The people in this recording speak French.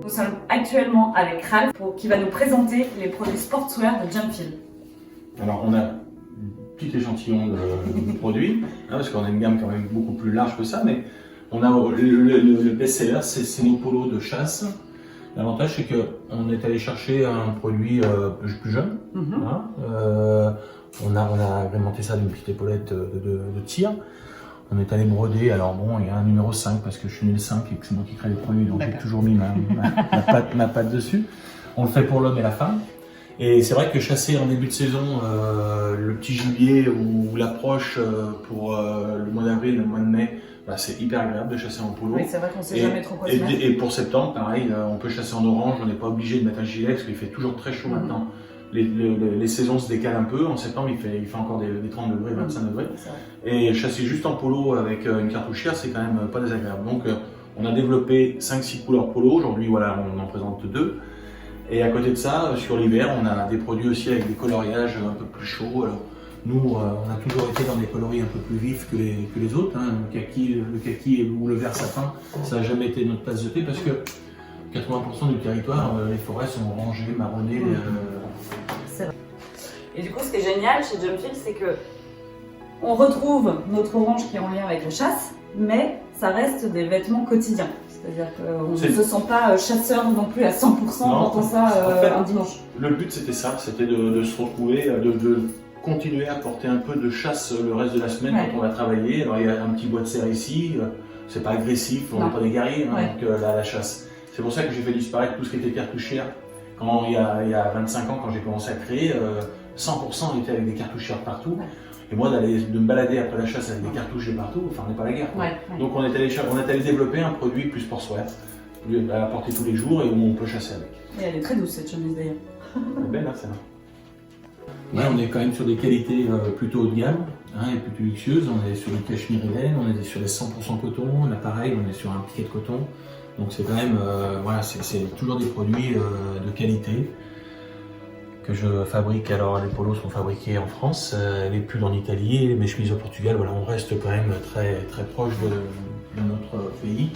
Nous sommes actuellement avec Ralph qui va nous présenter les produits sportswear de Jumpfil. Alors on a un petit échantillon de produits, parce qu'on a une gamme quand même beaucoup plus large que ça, mais on a le best-seller, c'est nos polos de chasse. L'avantage c'est qu'on est allé chercher un produit plus jeune. On a agrémenté ça d'une petite épaulette de tir. On est allé broder, alors bon, il y a un numéro 5 parce que je suis né le 5 et que c'est moi qui crée les produits, donc j'ai toujours mis ma patte dessus. On le fait pour l'homme et la femme. Et c'est vrai que chasser en début de saison le petit gibier ou l'approche pour le mois d'avril, le mois de mai, c'est hyper agréable de chasser en polo. Oui, c'est vrai qu'on ne sait jamais trop quoi se mettre. Et pour septembre, pareil, on peut chasser en orange, on n'est pas obligé de mettre un gilet parce qu'il fait toujours très chaud maintenant. Les saisons se décalent un peu, en septembre il fait encore des 30 degrés, 25 degrés. Et chasser juste en polo avec une cartouchière, c'est quand même pas désagréable. Donc on a développé 5-6 couleurs polo, aujourd'hui voilà, on en présente 2. Et à côté de ça, sur l'hiver, on a des produits aussi avec des coloriages un peu plus chauds. Alors, nous, on a toujours été dans des coloris un peu plus vifs que les autres. Le kaki ou le vert satin, ça n'a jamais été notre tasse de thé parce que 80% du territoire, les forêts sont orangées, marronnées. C'est vrai. Et du coup, ce qui est génial chez Jumpfil, c'est que on retrouve notre orange qui est en lien avec la chasse, mais ça reste des vêtements quotidiens. C'est-à-dire qu'on ne se sent pas chasseur non plus à 100% en faisant ça un dimanche. Le but c'était ça, c'était de se retrouver, de continuer à porter un peu de chasse le reste de la semaine quand on va travailler. Alors il y a un petit bois de serre ici, c'est pas agressif, on n'est pas des guerriers, donc la chasse. C'est pour ça que j'ai fait disparaître tout ce qui était cartouchière. Quand il y a 25 ans, quand j'ai commencé à créer, 100% était avec des cartouchières partout. Et moi, de me balader après la chasse avec des cartouches de partout, enfin, on n'est pas la guerre. Donc, on est allé développer un produit plus sportswear, à porter tous les jours et où on peut chasser avec. Et elle est très douce, cette chemise d'ailleurs. Elle est belle, là, celle-là. Ouais, on est quand même sur des qualités plutôt haut de gamme et plutôt luxueuses. On est sur le cachemire laine, on est sur les 100% coton. Là, pareil, on est sur un piquet de coton. Donc, c'est quand même, voilà, c'est toujours des produits de qualité que je fabrique. Alors les polos sont fabriqués en France, les pulls en Italie, mes chemises au Portugal. Voilà, on reste quand même très proche de notre pays.